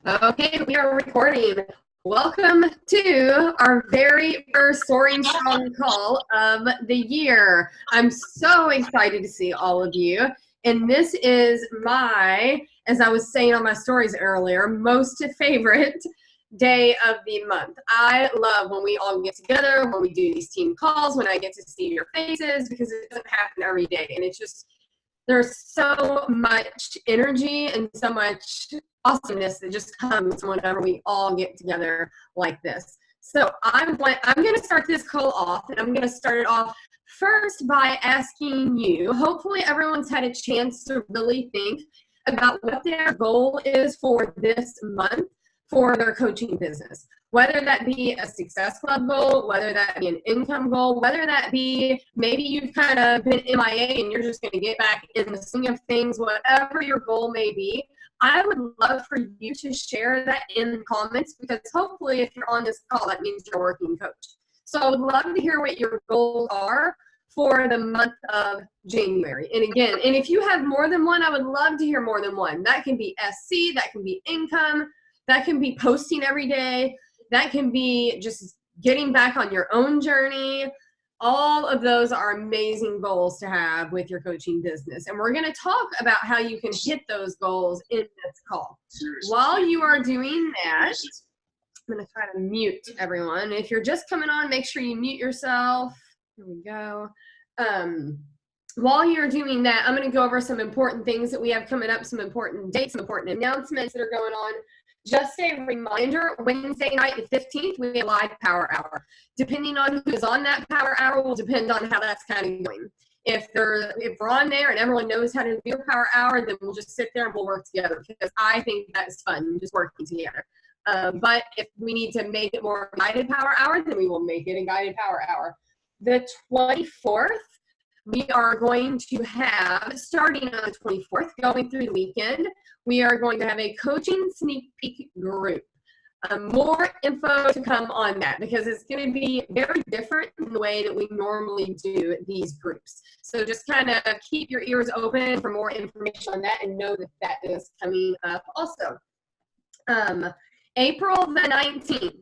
Okay, we are recording. Welcome to our very first Soaring Strong call of the year. I'm so excited to see all of you. And this is my, as I was saying on my stories earlier, most favorite day of the month. I love when we all get together, when we do these team calls, when I get to see your faces, because it doesn't happen every day. And it's just, there's so much energy and so much awesomeness that just comes whenever we all get together like this. So I'm going to start this call off, and I'm going to start it off first by asking you, hopefully everyone's had a chance to really think about what their goal is for this month for their coaching business. Whether that be a success club goal, whether that be an income goal, whether that be maybe you've kind of been MIA and you're just going to get back in the swing of things, whatever your goal may be, I would love for you to share that in the comments, because hopefully if you're on this call, that means you're a working coach. So I would love to hear what your goals are for the month of January. And again, and if you have more than one, I would love to hear more than one. That can be SC, that can be income, that can be posting every day. That can be just getting back on your own journey. All of those are amazing goals to have with your coaching business. And we're going to talk about how you can hit those goals in this call. While you are doing that, I'm going to try to mute everyone. If you're just coming on, make sure you mute yourself. Here we go. While you're doing that, I'm going to go over some important things that we have coming up, some important dates, some important announcements that are going on. Just a reminder, Wednesday night, the 15th, we have a live power hour. Depending on who's on that power hour will depend on how that's kind of going. If we're on there and everyone knows how to do a power hour, then we'll just sit there and we'll work together, because I think that is fun, just working together. But if we need to make it more guided power hour, then we will make it a guided power hour. The 24th, we are going to have, starting on the 24th, going through the weekend, we are going to have a coaching sneak peek group. More info to come on that, because it's going to be very different in the way that we normally do these groups. So just kind of keep your ears open for more information on that, and know that that is coming up also. April the 19th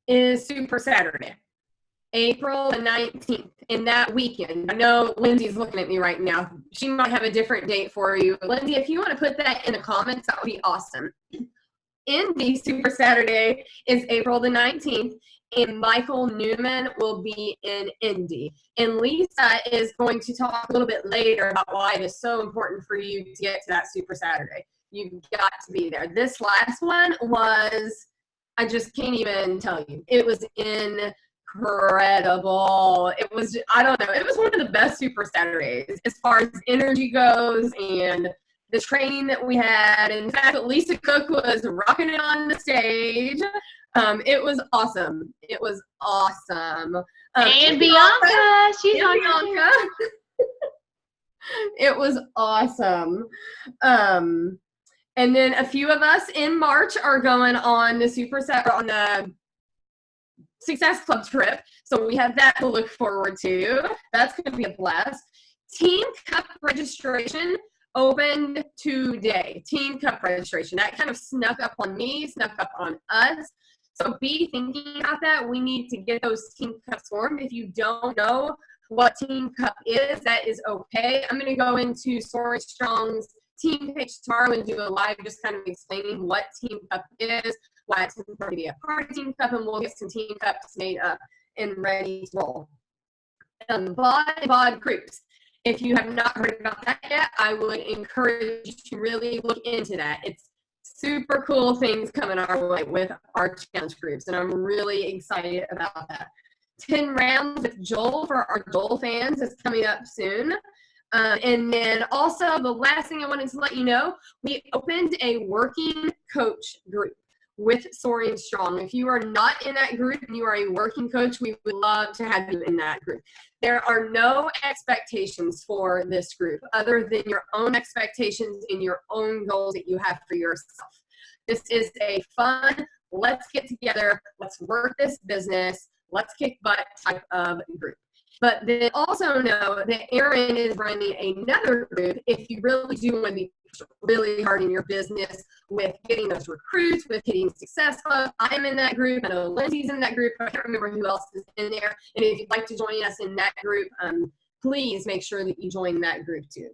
is Super Saturday. April the 19th, in that weekend. I know Lindsay's looking at me right now. She might have a different date for you. Lindsay, if you want to put that in the comments, that would be awesome. Indy Super Saturday is April the 19th, and Michael Newman will be in Indy. And Lisa is going to talk a little bit later about why it is so important for you to get to that Super Saturday. You've got to be there. This last one was, I just can't even tell you. It was incredible. It was, I don't know, it was one of the best Super Saturdays as far as energy goes, and the training that we had, and the fact that Lisa Cook was rocking it on the stage. It was awesome. It was awesome. And Bianca, she's on Bianca. It was awesome. And then a few of us in March are going on the Success Club trip, so we have that to look forward to. That's going to be a blast. Team Cup registration opened today. Team Cup registration. That kind of snuck up on me, snuck up on us. So be thinking about that. We need to get those Team Cups formed. If you don't know what Team Cup is, that is okay. I'm going to go into Soaring Strong's team page tomorrow and do a live just kind of explaining what Team Cup is, why it's important to be a part of Team Cup, and we'll get some Team Cups made up and ready to roll. VOD groups. If you have not heard about that yet, I would encourage you to really look into that. It's super cool things coming our way with our challenge groups, and I'm really excited about that. 10 rounds with Joel for our Joel fans is coming up soon. And then also the last thing I wanted to let you know, we opened a working coach group with Soaring Strong. If you are not in that group and you are a working coach, we would love to have you in that group. There are no expectations for this group other than your own expectations and your own goals that you have for yourself. This is a fun, let's get together, let's work this business, let's kick butt type of group. But then also know that Erin is running another group if you really do want to be really hard in your business with getting those recruits, with getting successful. I'm in that group. I know Lindsay's in that group. I can't remember who else is in there. And if you'd like to join us in that group, please make sure that you join that group too.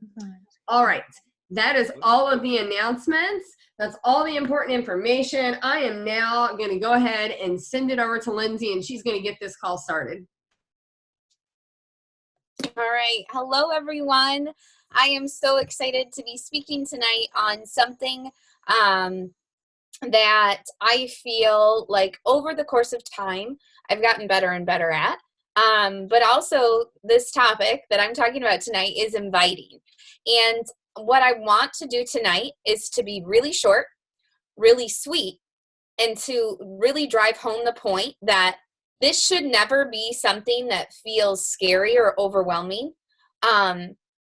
All right. That is all of the announcements. That's all the important information. I am now going to go ahead and send it over to Lindsay, and she's going to get this call started. All right. Hello, everyone. I am so excited to be speaking tonight on something that I feel like over the course of time, I've gotten better and better at. But also this topic that I'm talking about tonight is inviting. And what I want to do tonight is to be really short, really sweet, and to really drive home the point that this should never be something that feels scary or overwhelming.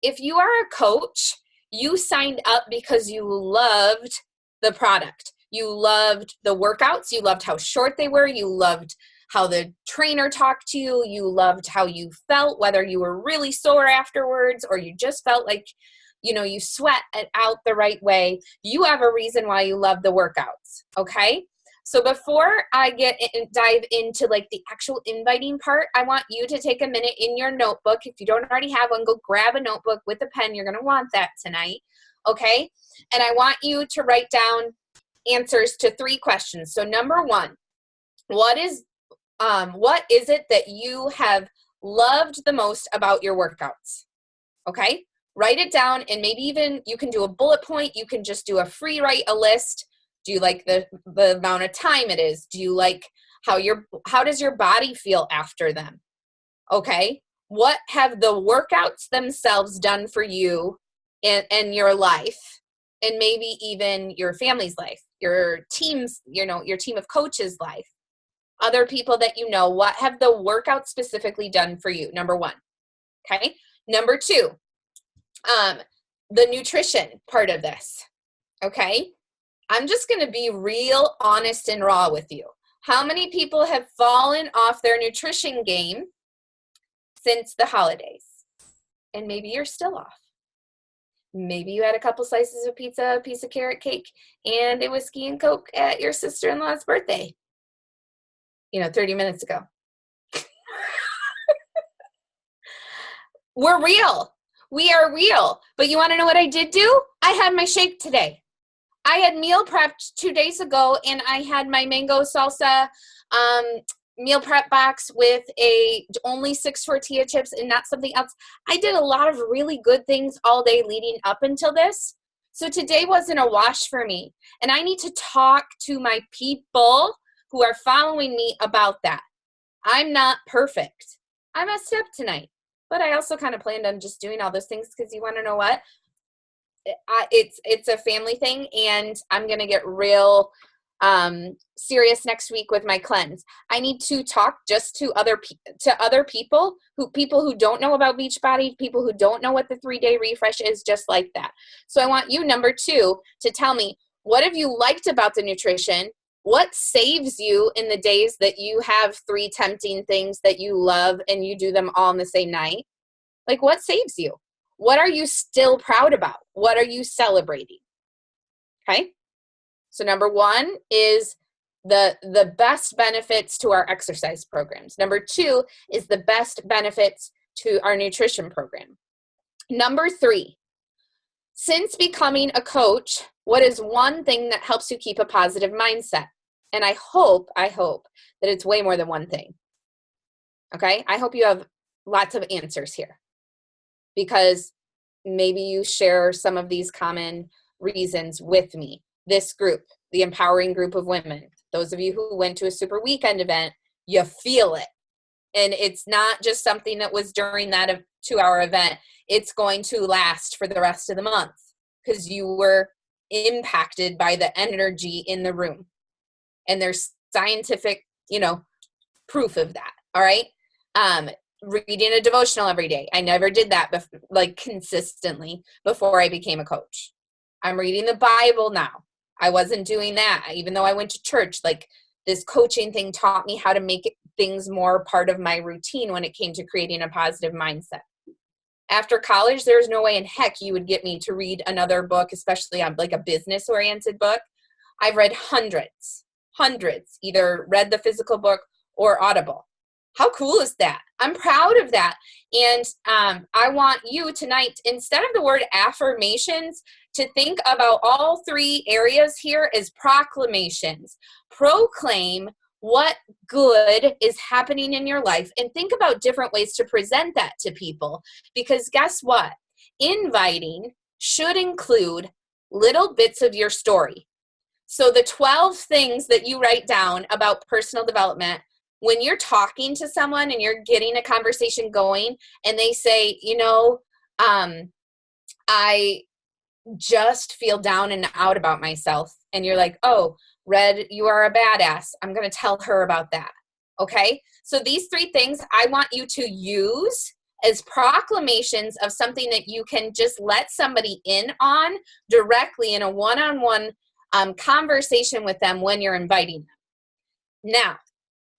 If you are a coach, you signed up because you loved the product. You loved the workouts. You loved how short they were. You loved how the trainer talked to you. You loved how you felt, whether you were really sore afterwards or you just felt like, you know, you sweat it out the right way. You have a reason why you love the workouts, okay? So before I dive into like the actual inviting part, I want you to take a minute in your notebook. If you don't already have one, go grab a notebook with a pen. You're going to want that tonight, okay? And I want you to write down answers to 3 questions. So number 1, what is it that you have loved the most about your workouts? Okay? Write it down, and maybe even you can do a bullet point. You can just do a free write a list. Do you like the amount of time it is? Do you like how does your body feel after them? Okay? What have the workouts themselves done for you in your life, and maybe even your family's life, your team's, your team of coaches' life, other people that you know? What have the workouts specifically done for you? Number 1. Okay? Number 2, the nutrition part of this. Okay? I'm just going to be real honest and raw with you. How many people have fallen off their nutrition game since the holidays? And maybe you're still off. Maybe you had a couple slices of pizza, a piece of carrot cake, and a whiskey and Coke at your sister-in-law's birthday, 30 minutes ago. We're real. We are real. But you want to know what I did do? I had my shake today. I had meal prepped 2 days ago, and I had my mango salsa meal prep box with only 6 tortilla chips and not something else. I did a lot of really good things all day leading up until this. So today wasn't a wash for me. And I need to talk to my people who are following me about that. I'm not perfect. I messed up tonight. But I also kind of planned on just doing all those things because you want to know what? It's a family thing, and I'm going to get real serious next week with my cleanse. I need to talk just to other people who don't know about Beachbody, people who don't know what the 3-day refresh is, just like that. So I want you, number 2, to tell me, what have you liked about the nutrition? What saves you in the days that you have 3 tempting things that you love and you do them all in the same night? Like, what saves you? What are you still proud about? What are you celebrating? Okay? So number 1 is the best benefits to our exercise programs. Number 2 is the best benefits to our nutrition program. Number 3, since becoming a coach, what is one thing that helps you keep a positive mindset? And I hope that it's way more than one thing. Okay? I hope you have lots of answers here, because maybe you share some of these common reasons with me. This group, the empowering group of women, those of you who went to a super weekend event, you feel it. And it's not just something that was during that 2-hour event. It's going to last for the rest of the month because you were impacted by the energy in the room. And there's scientific, proof of that. All right. Reading a devotional every day. I never did that consistently before I became a coach. I'm reading the Bible now. I wasn't doing that. Even though I went to church, this coaching thing taught me how to make it things more part of my routine when it came to creating a positive mindset. After college, there's no way in heck you would get me to read another book, especially on like a business-oriented book. I've read hundreds, either read the physical book or Audible. How cool is that? I'm proud of that. And I want you tonight, instead of the word affirmations, to think about all three areas here as proclamations. Proclaim what good is happening in your life and think about different ways to present that to people. Because guess what? Inviting should include little bits of your story. So the 12 things that you write down about personal development, when you're talking to someone and you're getting a conversation going and they say, I just feel down and out about myself. And you're like, oh, Red, you are a badass. I'm going to tell her about that. Okay. So these three things I want you to use as proclamations of something that you can just let somebody in on directly in a one-on-one conversation with them when you're inviting them. Now,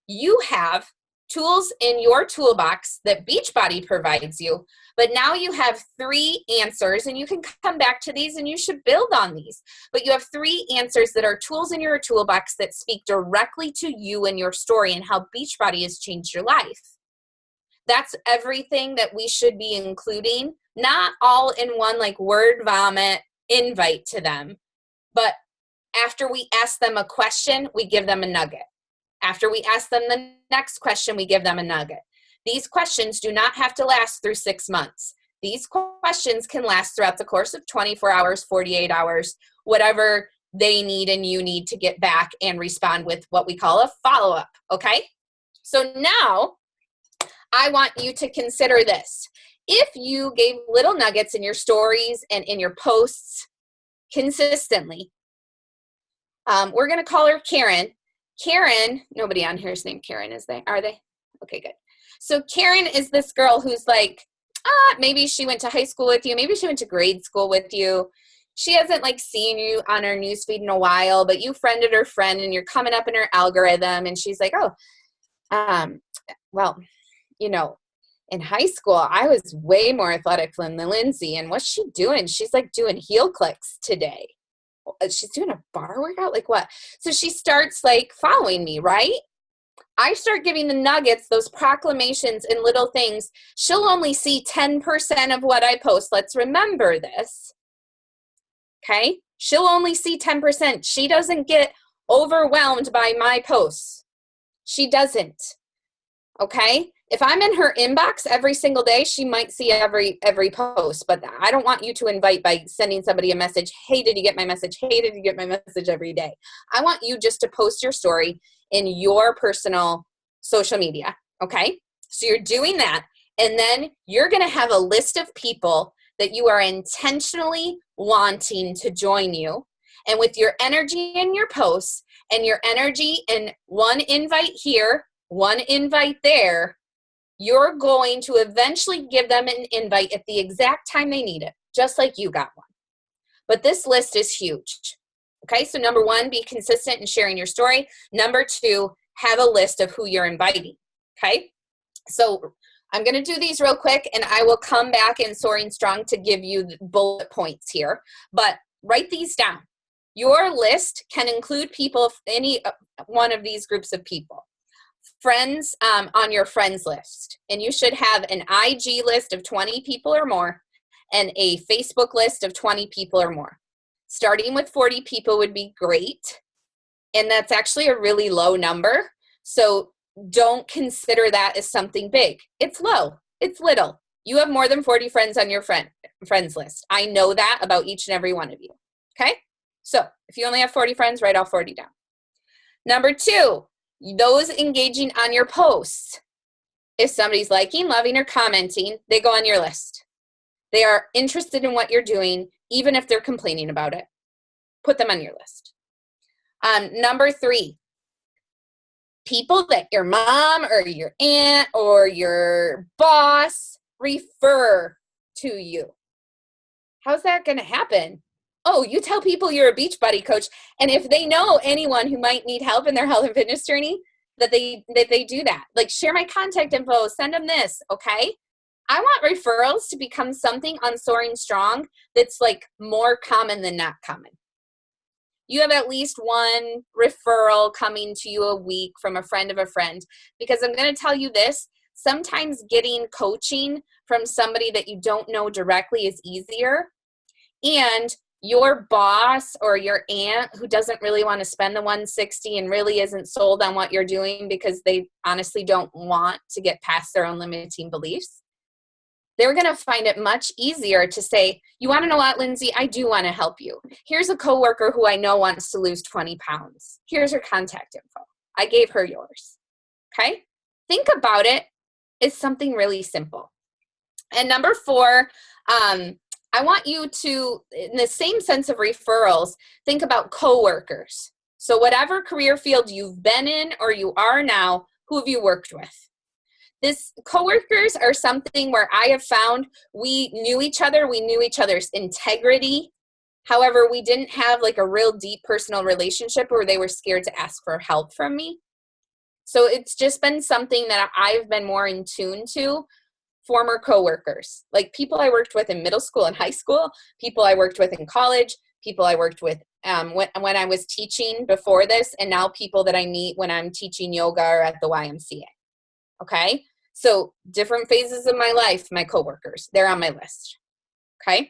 you have tools in your toolbox that Beachbody provides you, but now you have 3 answers, and you can come back to these and you should build on these. But you have 3 answers that are tools in your toolbox that speak directly to you and your story and how Beachbody has changed your life. That's everything that we should be including, not all in one like word vomit invite to them, but after we ask them a question, we give them a nugget. After we ask them the next question, we give them a nugget. These questions do not have to last through 6 months. These questions can last throughout the course of 24 hours, 48 hours, whatever they need and you need to get back and respond with what we call a follow-up, okay? So now I want you to consider this. If you gave little nuggets in your stories and in your posts consistently, we're going to call her Karen. Karen, nobody on here is named Karen, is they? Are they? Okay, good. So Karen is this girl who's like, maybe she went to high school with you. Maybe she went to grade school with you. She hasn't like seen you on her newsfeed in a while, but you friended her friend and you're coming up in her algorithm. And she's like, well, in high school, I was way more athletic than Lindsay. And what's she doing? She's like doing heel clicks today. She's doing a bar workout? Like what? So she starts like following me, right? I start giving the nuggets, those proclamations and little things. She'll only see 10% of what I post. Let's remember this. Okay? She'll only see 10%. She doesn't get overwhelmed by my posts. She doesn't. Okay? If I'm in her inbox every single day, she might see every post, but I don't want you to invite by sending somebody a message. Hey, did you get my message? Hey, did you get my message every day? I want you just to post your story in your personal social media. Okay. So you're doing that. And then you're going to have a list of people that you are intentionally wanting to join you. And with your energy in your posts and your energy in one invite here, one invite there, you're going to eventually give them an invite at the exact time they need it, just like you got one. But this list is huge. Okay, so number 1, be consistent in sharing your story. Number 2, have a list of who you're inviting. Okay, so I'm going to do these real quick, and I will come back in Soaring Strong to give you the bullet points here. But write these down. Your list can include people, any one of these groups of people. Friends on your friends list, and you should have an IG list of 20 people or more and a Facebook list of 20 people or more. Starting with 40 people would be great, and that's actually a really low number, so don't consider that as something big. It's low. It's little. You have more than 40 friends on your friends list. I know that about each and every one of you. Okay, so if you only have 40 friends, write all 40 down. Number 2, those engaging on your posts. If somebody's liking, loving, or commenting, they go on your list. They are interested in what you're doing, even if they're complaining about it. Put them on your list. Number 3, people that your mom or your aunt or your boss refer to you. How's that going to happen? Oh, you tell people you're a Beachbody coach, and if they know anyone who might need help in their health and fitness journey, that they do that. Like, share my contact info, send them this, okay? I want referrals to become something on Soaring Strong that's like more common than not common. You have at least one referral coming to you a week from a friend of a friend, because I'm going to tell you this, sometimes getting coaching from somebody that you don't know directly is easier, and your boss or your aunt who doesn't really want to spend the $160 and really isn't sold on what you're doing because they honestly don't want to get past their own limiting beliefs, they're going to find it much easier to say, you want to know what, Lindsay? I do want to help you. Here's a coworker who I know wants to lose 20 pounds. Here's her contact info. I gave her yours. Okay? Think about it as something really simple. And number 4, I want you to, in the same sense of referrals, think about coworkers. So whatever career field you've been in or you are now, who have you worked with? This coworkers are something where I have found we knew each other, we knew each other's integrity. However, we didn't have like a real deep personal relationship where they were scared to ask for help from me. So it's just been something that I've been more in tune to. Former coworkers, like people I worked with in middle school and high school, people I worked with in college, people I worked with when I was teaching before this, and now people that I meet when I'm teaching yoga or at the YMCA. Okay? So different phases of my life, my coworkers, they're on my list. Okay?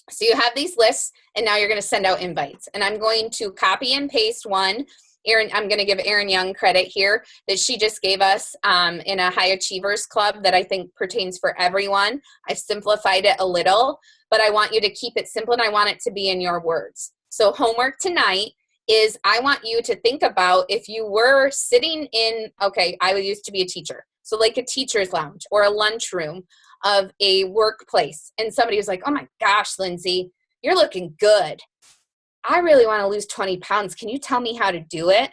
So you have these lists, and now you're going to send out invites. And I'm going to copy and paste one. I'm going to give Erin Young credit here that she just gave us in a High Achievers Club that I think pertains for everyone. I've simplified it a little, but I want you to keep it simple, and I want it to be in your words. So homework tonight is I want you to think about if you were sitting in, okay, I used to be a teacher. So like a teacher's lounge or a lunchroom of a workplace. And somebody was like, oh my gosh, Lindsay, you're looking good. I really want to lose 20 pounds. Can you tell me how to do it?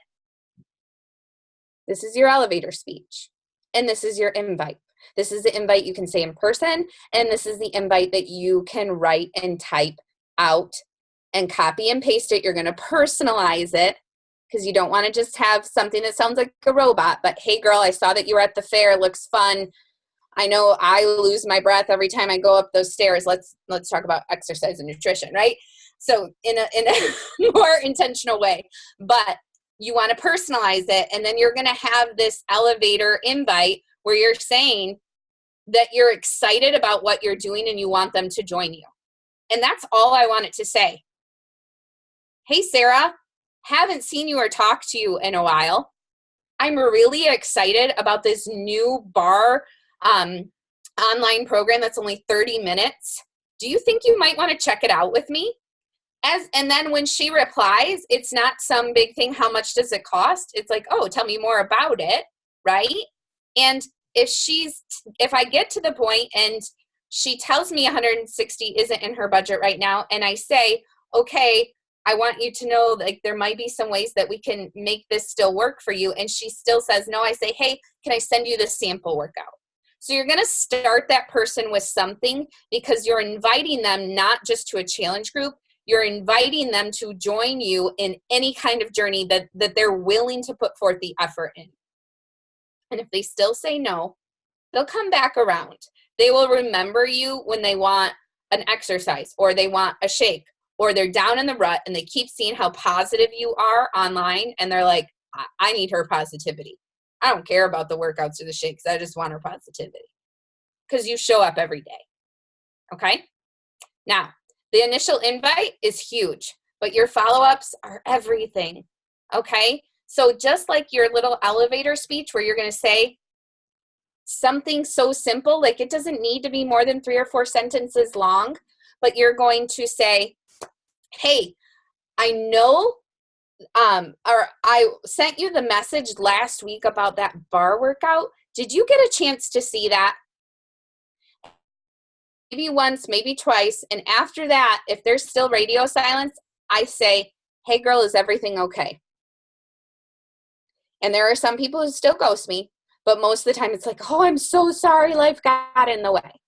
This is your elevator speech. And this is your invite. This is the invite you can say in person. And this is the invite that you can write and type out and copy and paste it. You're going to personalize it because you don't want to just have something that sounds like a robot. But hey, girl, I saw that you were at the fair. It looks fun. I know I lose my breath every time I go up those stairs. Let's talk about exercise and nutrition, right? So in a more intentional way, but you want to personalize it. And then you're going to have this elevator invite where you're saying that you're excited about what you're doing and you want them to join you. And that's all I want it to say. Hey, Sarah, haven't seen you or talked to you in a while. I'm really excited about this new bar online program that's only 30 minutes. Do you think you might want to check it out with me? And then when she replies, it's not some big thing. How much does it cost? It's like, oh, tell me more about it, right? And if I get to the point and she tells me 160 isn't in her budget right now, and I say, okay, I want you to know like there might be some ways that we can make this still work for you, and she still says no, I say, hey, can I send you the sample workout? So you're going to start that person with something because you're inviting them not just to a challenge group, you're inviting them to join you in any kind of journey that they're willing to put forth the effort in. And if they still say no, they'll come back around. They will remember you when they want an exercise or they want a shake or they're down in the rut and they keep seeing how positive you are online and they're like, I need her positivity. I don't care about the workouts or the shakes. I just want her positivity because you show up every day. Okay? Now, the initial invite is huge, but your follow-ups are everything. Okay? So just like your little elevator speech where you're going to say something so simple, like it doesn't need to be more than 3 or 4 sentences long, but you're going to say, hey, I know, or I sent you the message last week about that bar workout. Did you get a chance to see that? Maybe once, maybe twice. And after that, if there's still radio silence, I say, hey girl, is everything okay? And there are some people who still ghost me, but most of the time it's like, oh, I'm so sorry, life got in the way.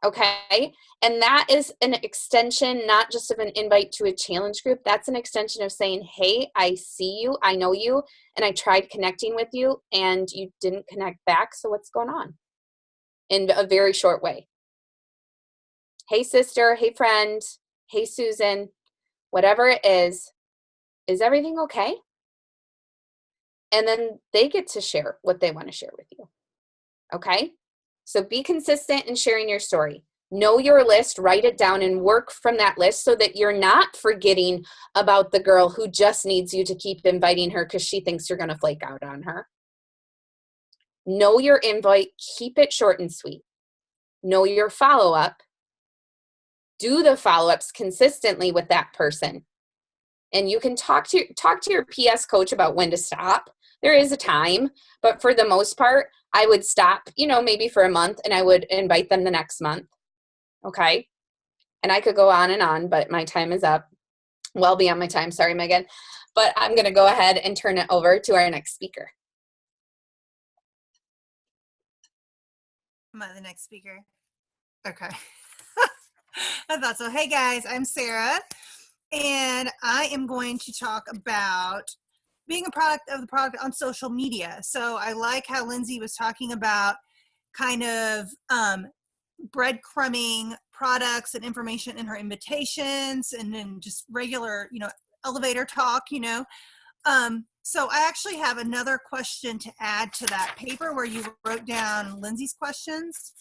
Okay. And that is an extension, not just of an invite to a challenge group. That's an extension of saying, hey, I see you, I know you, and I tried connecting with you and you didn't connect back. So what's going on? In a very short way. Hey, sister. Hey, friend. Hey, Susan. Whatever it is everything okay? And then they get to share what they want to share with you. Okay? So be consistent in sharing your story. Know your list, write it down, and work from that list so that you're not forgetting about the girl who just needs you to keep inviting her because she thinks you're going to flake out on her. Know your invite, keep it short and sweet. Know your follow-up. Do the follow-ups consistently with that person. And you can talk to your PS coach about when to stop. There is a time, but for the most part, I would stop, maybe for a month, and I would invite them the next month. Okay? And I could go on, but my time is up. Well beyond my time. Sorry, Megan. But I'm going to go ahead and turn it over to our next speaker. Am I the next speaker? Okay. I thought so. Hey guys, I'm Sarah, and I am going to talk about being a product of the product on social media. So I like how Lindsay was talking about kind of breadcrumbing products and information in her invitations, and then just regular, elevator talk, So I actually have another question to add to that paper where you wrote down Lindsay's questions.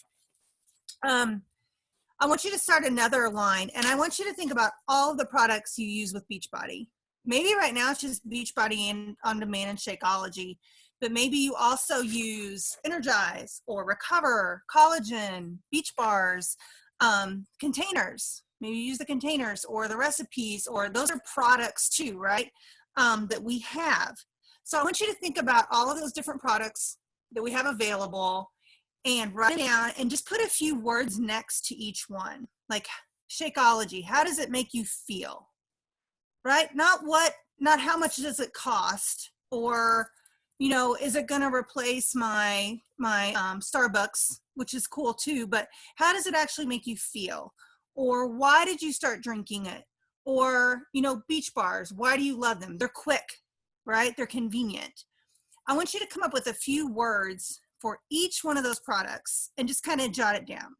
I want you to start another line, and I want you to think about all of the products you use with Beachbody. Maybe right now it's just Beachbody and On Demand and Shakeology, but maybe you also use Energize or Recover, Collagen, Beach Bars, containers. Maybe you use the containers or the recipes, or those are products too, right, that we have. So I want you to think about all of those different products that we have available and write it down and just put a few words next to each one. Like Shakeology, how does it make you feel? Right? Not how much does it cost, or, is it going to replace my Starbucks, which is cool too, but how does it actually make you feel? Or why did you start drinking it? Or, Beach Bars, why do you love them? They're quick, right? They're convenient. I want you to come up with a few words for each one of those products and just kind of jot it down.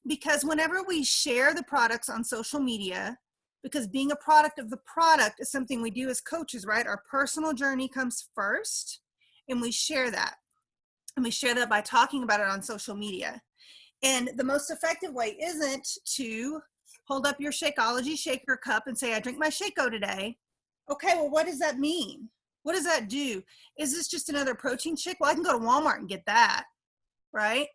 Because whenever we share the products on social media, because being a product of the product is something we do as coaches, right? Our personal journey comes first, and we share that. And we share that by talking about it on social media. And the most effective way isn't to hold up your Shakeology shaker cup and say, I drink my Shako today. Okay, well, what does that mean? What does that do? Is this just another protein shake? Well, I can go to Walmart and get that, right?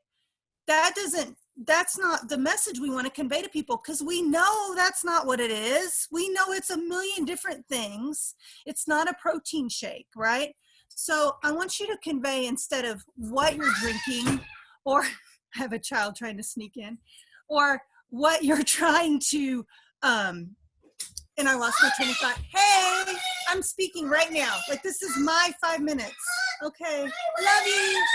That's not the message we want to convey to people, because we know that's not what it is. We know it's a million different things. It's not a protein shake, right? So I want you to convey, instead of what you're drinking, or I have a child trying to sneak in, or what you're trying to, and I lost my train of thought. Hey, I'm speaking right now. Like, this is my 5 minutes. Okay, love you.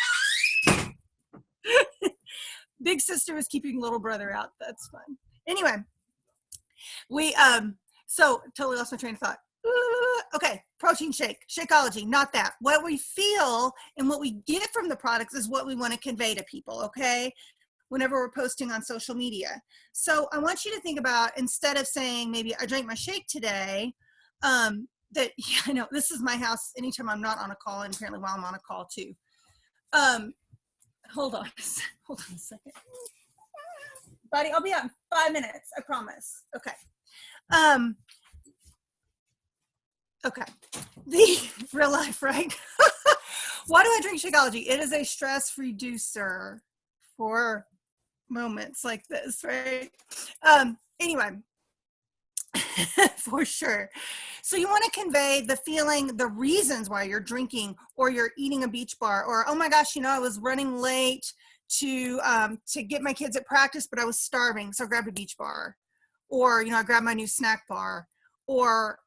Big sister is keeping little brother out. That's fun. Anyway, we, so totally lost my train of thought. Okay, protein shake, Shakeology, not that. What we feel and what we get from the products is what we want to convey to people, okay? Whenever we're posting on social media. So I want you to think about, instead of saying maybe I drank my shake today, that, this is my house anytime I'm not on a call, and apparently while I'm on a call too. Hold on a second. Buddy, I'll be out in 5 minutes, I promise. Okay. Okay. The real life, right? Why do I drink Shakeology? It is a stress reducer for moments like this, right? Anyway, for sure. So you want to convey the feeling, the reasons why you're drinking, or you're eating a Beach Bar, or, oh my gosh, I was running late to get my kids at practice, but I was starving, so I grabbed a Beach Bar. Or, I grabbed my new snack bar. Or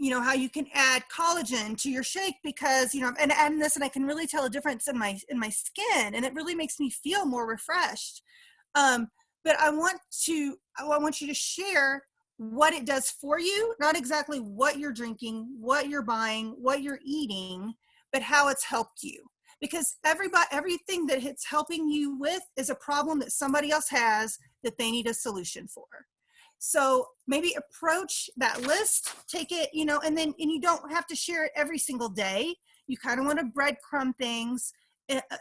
how you can add collagen to your shake because, and adding this, and I can really tell a difference in my skin, and it really makes me feel more refreshed. But I want you to share what it does for you, not exactly what you're drinking, what you're buying, what you're eating, but how it's helped you. Because everything that it's helping you with is a problem that somebody else has that they need a solution for. So maybe approach that list, take it, and you don't have to share it every single day. You kind of want to breadcrumb things.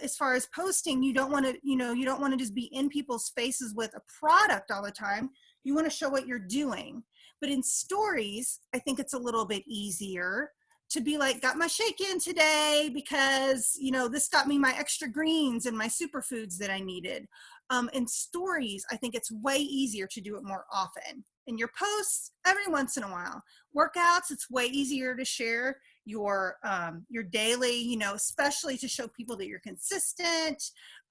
As far as posting, you don't want to just be in people's faces with a product all the time. You want to show what you're doing. But in stories, I think it's a little bit easier to be like, got my shake in today because, this got me my extra greens and my superfoods that I needed. In stories, I think it's way easier to do it more often. In your posts, every once in a while. Workouts, it's way easier to share your daily, especially to show people that you're consistent,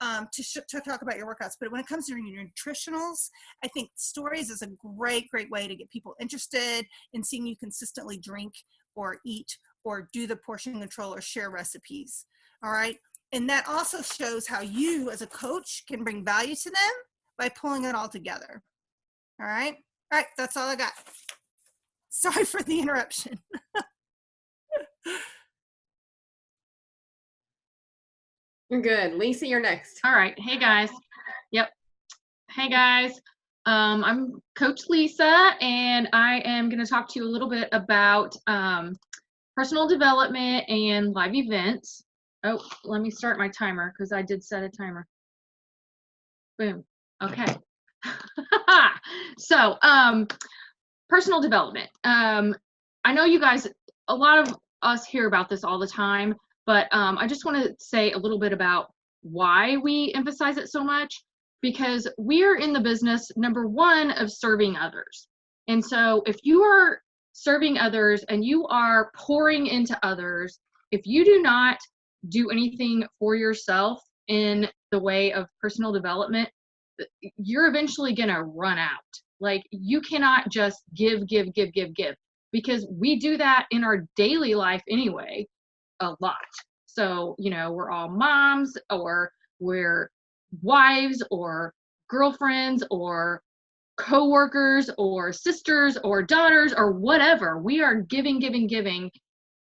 to talk about your workouts. But when it comes to your nutritionals, I think stories is a great way to get people interested in seeing you consistently drink or eat or do the portion control or share recipes. All right. And that also shows how you as a coach can bring value to them by pulling it all together. All right. All right. That's all I got. Sorry for the interruption. You're good. Lisa, you're next. All right. Hey guys. Yep. Hey guys. I'm Coach Lisa, and I am going to talk to you a little bit about personal development and live events. Oh, let me start my timer because I did set a timer. Boom. Okay. So, personal development. I know you guys, a lot of us hear about this all the time, but I just want to say a little bit about why we emphasize it so much, because we are in the business, number one, of serving others. And so if you are serving others and you are pouring into others, if you do not do anything for yourself in the way of personal development, you're eventually going to run out. Like, you cannot just give, because we do that in our daily life anyway, a lot. So, we're all moms, or we're wives, or girlfriends, or co-workers, or sisters, or daughters, or whatever. We are giving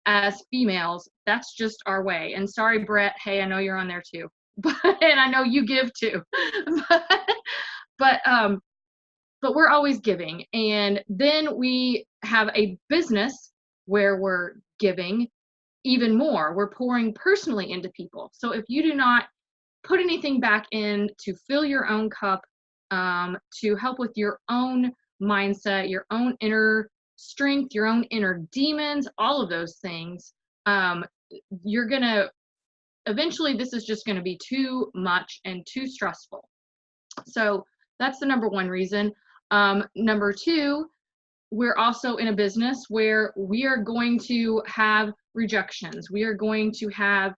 as females. That's just our way. And sorry, Brett, hey, I know you're on there too. And I know you give too. But we're always giving. And then we have a business where we're giving even more. We're pouring personally into people. So if you do not put anything back in to fill your own cup, to help with your own mindset, your own inner strength, your own inner demons, all of those things, you're going to, eventually this is just going to be too much and too stressful. So that's the number one reason. Number two, we're also in a business where we are going to have rejections. We are going to have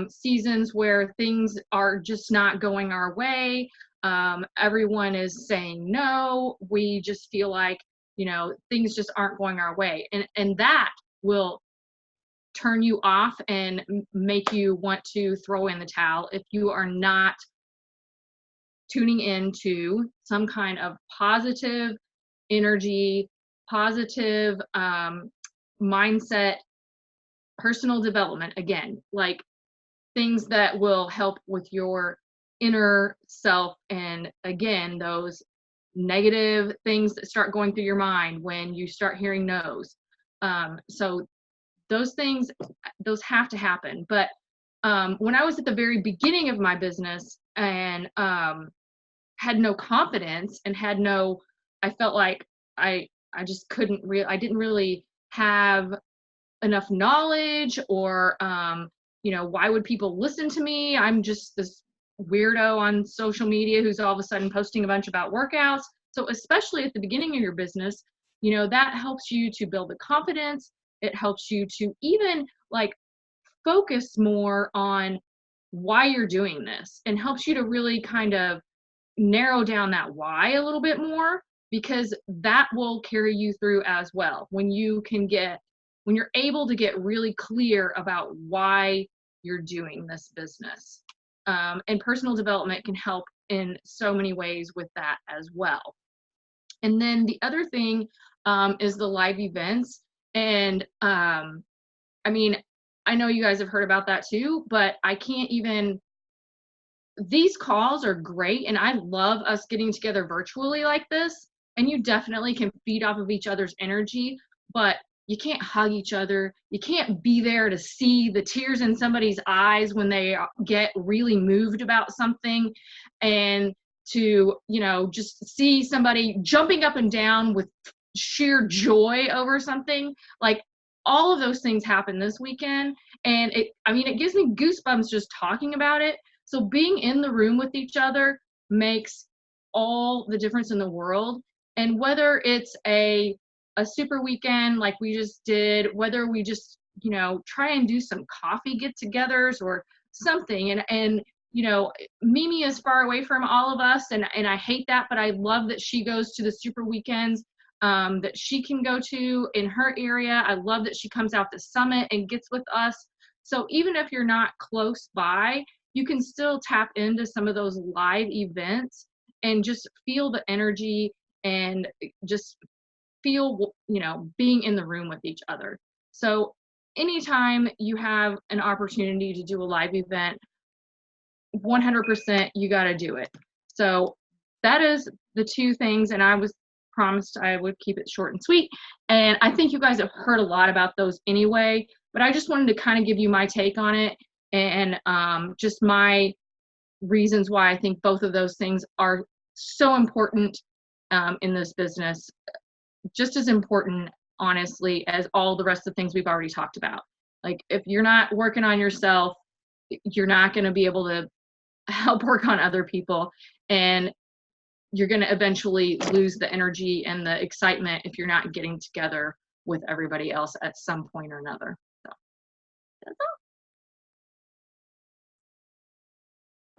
seasons where things are just not going our way. Everyone is saying no. We just feel like, things just aren't going our way. And that will turn you off and make you want to throw in the towel if you are not tuning into some kind of positive energy, positive mindset, personal development. Again, like things that will help with your inner self. And again, those negative things that start going through your mind when you start hearing no's. So those things, those have to happen. But when I was at the very beginning of my business and had no confidence and I felt like I just I didn't really have enough knowledge, or why would people listen to me? I'm just this weirdo on social media who's all of a sudden posting a bunch about workouts. So especially at the beginning of your business, that helps you to build the confidence. It helps you to even like focus more on why you're doing this, and helps you to really kind of narrow down that why a little bit more. because that will carry you through as well. When you're able to get really clear about why you're doing this business. And personal development can help in so many ways with that as well. And then the other thing is the live events. And I mean, I know you guys have heard about that too, but I can't even, these calls are great. And I love us getting together virtually like this. And you definitely can feed off of each other's energy, but you can't hug each other. You can't be there to see the tears in somebody's eyes when they get really moved about something, and to, you know, just see somebody jumping up and down with sheer joy over something. Like, all of those things happen this weekend, and it gives me goosebumps just talking about it. So being in the room with each other makes all the difference in the world. And whether it's a super weekend like we just did, whether we just, you know, try and do some coffee get-togethers or something, and you know, Mimi is far away from all of us, and I hate that, but I love that she goes to the super weekends that she can go to in her area. I love that she comes out to Summit and gets with us. So even if you're not close by, you can still tap into some of those live events and just feel the energy and just feel, you know, being in the room with each other. So anytime you have an opportunity to do a live event, 100% you got to do it. So that is the two things, and I was promised I would keep it short and sweet, and I think you guys have heard a lot about those anyway, but I just wanted to kind of give you my take on it, and just my reasons why I think both of those things are so important in this business, just as important, honestly, as all the rest of the things we've already talked about. Like, if you're not working on yourself, you're not going to be able to help work on other people, and you're going to eventually lose the energy and the excitement if you're not getting together with everybody else at some point or another. So that's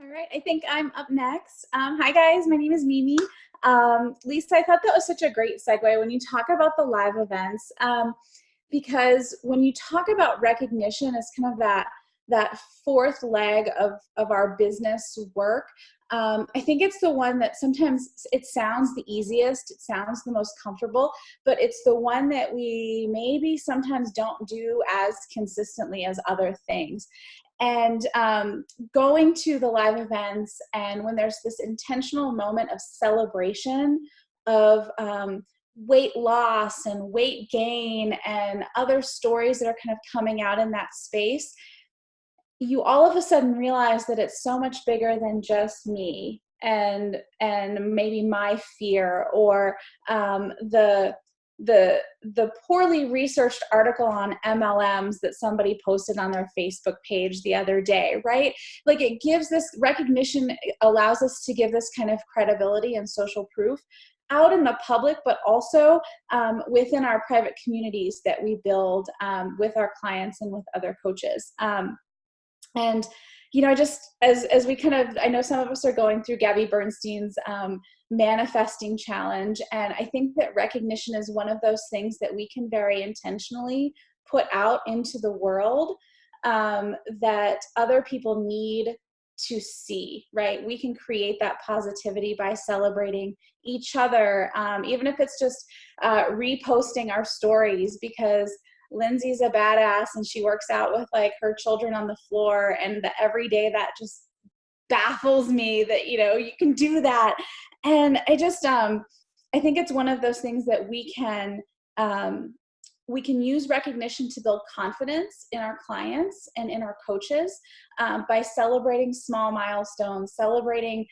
all. All right, I think I'm up next. Hi guys, my name is Mimi. Lisa, I thought that was such a great segue when you talk about the live events, because when you talk about recognition as kind of that fourth leg of our business work, I think it's the one that sometimes it sounds the easiest, it sounds the most comfortable, but it's the one that we maybe sometimes don't do as consistently as other things. And going to the live events, and when there's this intentional moment of celebration of weight loss and weight gain and other stories that are kind of coming out in that space, you all of a sudden realize that it's so much bigger than just me and maybe my fear or the poorly researched article on MLMs that somebody posted on their Facebook page the other day, right? Like, it gives this recognition, allows us to give this kind of credibility and social proof out in the public, but also within our private communities that we build with our clients and with other coaches. And, you know, just as we kind of, I know some of us are going through Gabby Bernstein's manifesting challenge. And I think that recognition is one of those things that we can very intentionally put out into the world that other people need to see, right? We can create that positivity by celebrating each other, even if it's just reposting our stories, because Lindsay's a badass and she works out with like her children on the floor, and every day that just baffles me that, you know, you can do that. And I just I think it's one of those things that we can use recognition to build confidence in our clients and in our coaches by celebrating small milestones, celebrating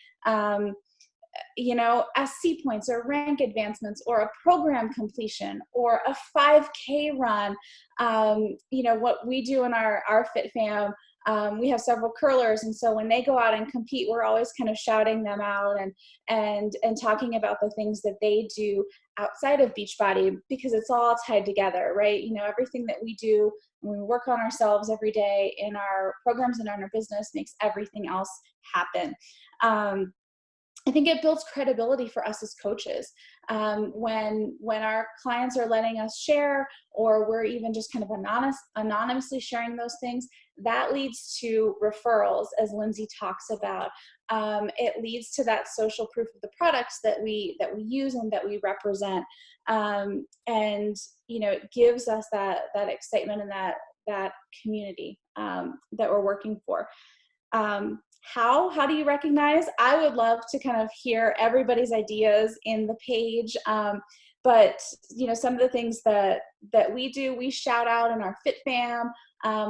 you know, SC points or rank advancements or a program completion or a 5K run. You know, what we do in our Fit Fam, we have several curlers, and so when they go out and compete, we're always kind of shouting them out and talking about the things that they do outside of Beachbody, because it's all tied together, right? You know, everything that we do when we work on ourselves every day in our programs and in our business makes everything else happen. I think it builds credibility for us as coaches. When our clients are letting us share, or we're even just kind of anonymously sharing those things, that leads to referrals, as Lindsay talks about. It leads to that social proof of the products that we use and that we represent, and it gives us that excitement and that community that we're working for. How do you recognize? I would love to kind of hear everybody's ideas in the page. But some of the things that we do, we shout out in our Fit Fam.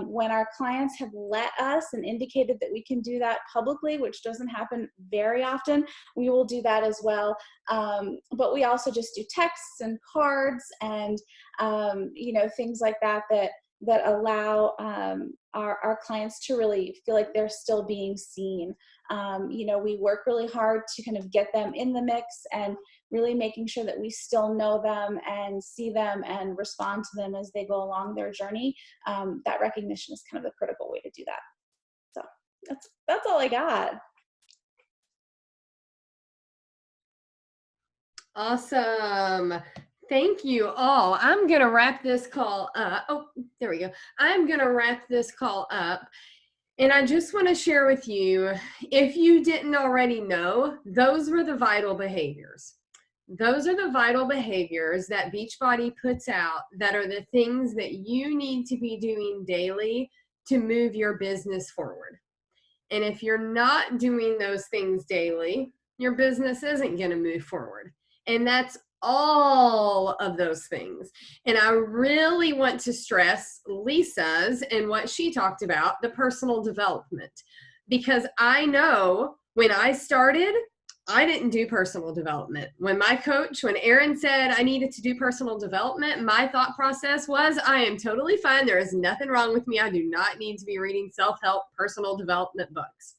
When our clients have let us and indicated that we can do that publicly, which doesn't happen very often, we will do that as well. But we also just do texts and cards and things like that allow our clients to really feel like they're still being seen. We work really hard to kind of get them in the mix and really making sure that we still know them and see them and respond to them as they go along their journey. That recognition is kind of the critical way to do that. So that's all I got. Awesome. Thank you all. I'm going to wrap this call up. Oh, there we go. I'm going to wrap this call up. And I just want to share with you, if you didn't already know, those were the vital behaviors. Those are the vital behaviors that Beachbody puts out that are the things that you need to be doing daily to move your business forward. And if you're not doing those things daily, your business isn't going to move forward. And that's all of those things. And I really want to stress Lisa's and what she talked about, the personal development, because I know when I started, I didn't do personal development. When Erin said I needed to do personal development, my thought process was, I am totally fine. There is nothing wrong with me. I do not need to be reading self-help personal development books.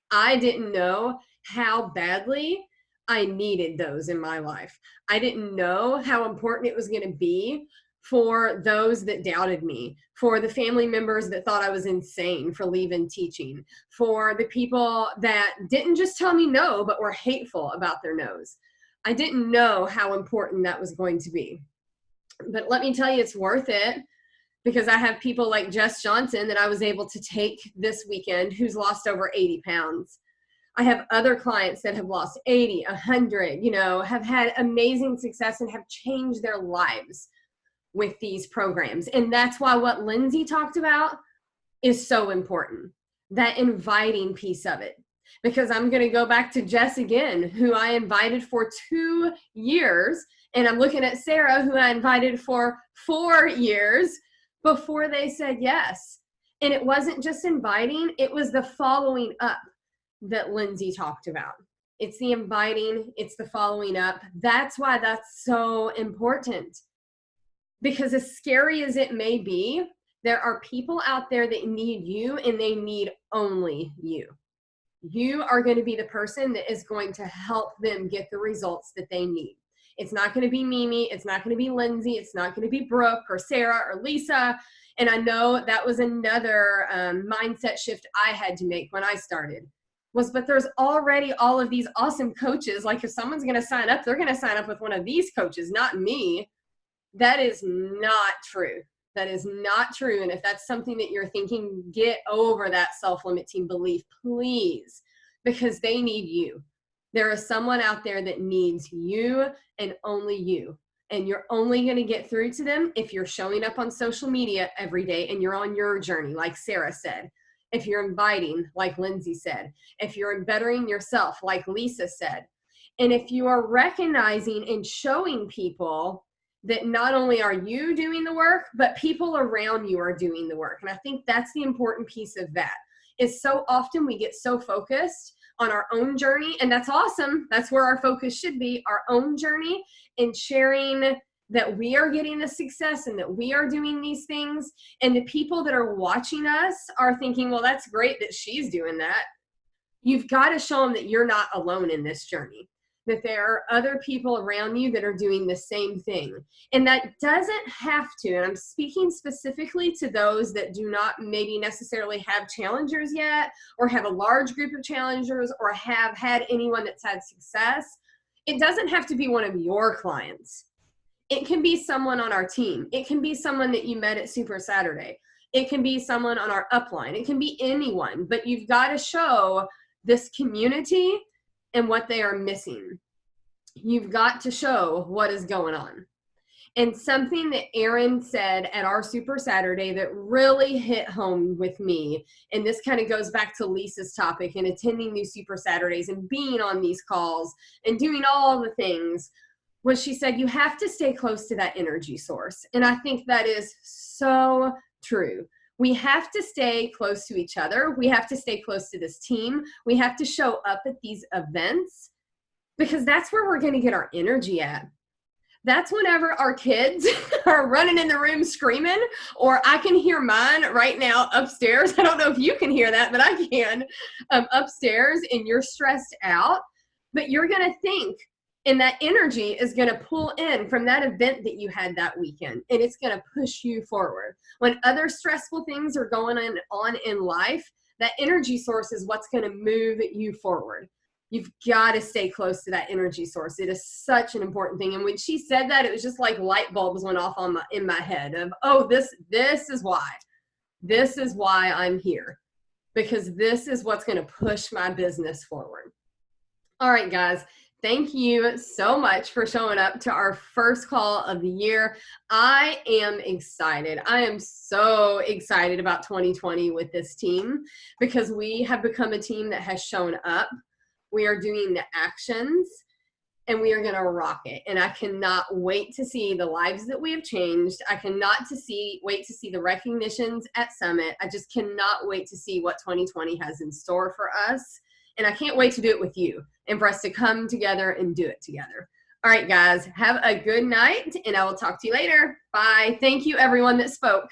I didn't know how badly I needed those in my life. I didn't know how important it was going to be for those that doubted me, for the family members that thought I was insane for leaving teaching, for the people that didn't just tell me no, but were hateful about their no's. I didn't know how important that was going to be. But let me tell you, it's worth it, because I have people like Jess Johnson that I was able to take this weekend who's lost over 80 pounds. I have other clients that have lost 80, 100, have had amazing success and have changed their lives with these programs. And that's why what Lindsay talked about is so important, that inviting piece of it. Because I'm going to go back to Jess again, who I invited for 2 years. And I'm looking at Sarah, who I invited for 4 years before they said yes. And it wasn't just inviting, it was the following up that Lindsay talked about. It's the inviting, it's the following up. That's why that's so important. Because as scary as it may be, there are people out there that need you, and they need only you. You are going to be the person that is going to help them get the results that they need. It's not going to be Mimi. It's not going to be Lindsay. It's not going to be Brooke or Sarah or Lisa. And I know that was another mindset shift I had to make when I started. But there's already all of these awesome coaches. Like, if someone's going to sign up, they're going to sign up with one of these coaches, not me. That is not true. That is not true. And if that's something that you're thinking, get over that self-limiting belief, please, because they need you. There is someone out there that needs you and only you. And you're only going to get through to them if you're showing up on social media every day and you're on your journey, like Sarah said. If you're inviting, like Lindsay said. If you're bettering yourself, like Lisa said. And if you are recognizing and showing people that not only are you doing the work, but people around you are doing the work. And I think that's the important piece of that, is so often we get so focused on our own journey, and that's awesome. That's where our focus should be, our own journey, and sharing that we are getting the success and that we are doing these things. And the people that are watching us are thinking, well, that's great that she's doing that. You've got to show them that you're not alone in this journey. that there are other people around you that are doing the same thing. And that doesn't have to, and I'm speaking specifically to those that do not maybe necessarily have challengers yet, or have a large group of challengers, or have had anyone that's had success. It doesn't have to be one of your clients. It can be someone on our team. It can be someone that you met at Super Saturday. It can be someone on our upline. It can be anyone, but you've got to show this community and what they are missing. You've got to show what is going on. And something that Erin said at our Super Saturday that really hit home with me, and this kind of goes back to Lisa's topic and attending these Super Saturdays and being on these calls and doing all the things, was she said, you have to stay close to that energy source. And I think that is so true. We have to stay close to each other. We have to stay close to this team. We have to show up at these events, because that's where we're going to get our energy at. That's whenever our kids are running in the room screaming, or I can hear mine right now upstairs. I don't know if you can hear that, but I can, upstairs, and you're stressed out, but you're going to think, and that energy is going to pull in from that event that you had that weekend, and it's going to push you forward. When other stressful things are going on in life, that energy source is what's going to move you forward. You've got to stay close to that energy source. It is such an important thing. And when she said that, it was just like light bulbs went off in my head of, oh, this is why. This is why I'm here, because this is what's going to push my business forward. All right, guys. Thank you so much for showing up to our first call of the year. I am excited. I am so excited about 2020 with this team, because we have become a team that has shown up. We are doing the actions, and we are going to rock it. And I cannot wait to see the lives that we have changed. I cannot wait to see the recognitions at Summit. I just cannot wait to see what 2020 has in store for us. And I can't wait to do it with you and for us to come together and do it together. All right, guys, have a good night, and I will talk to you later. Bye. Thank you, everyone that spoke.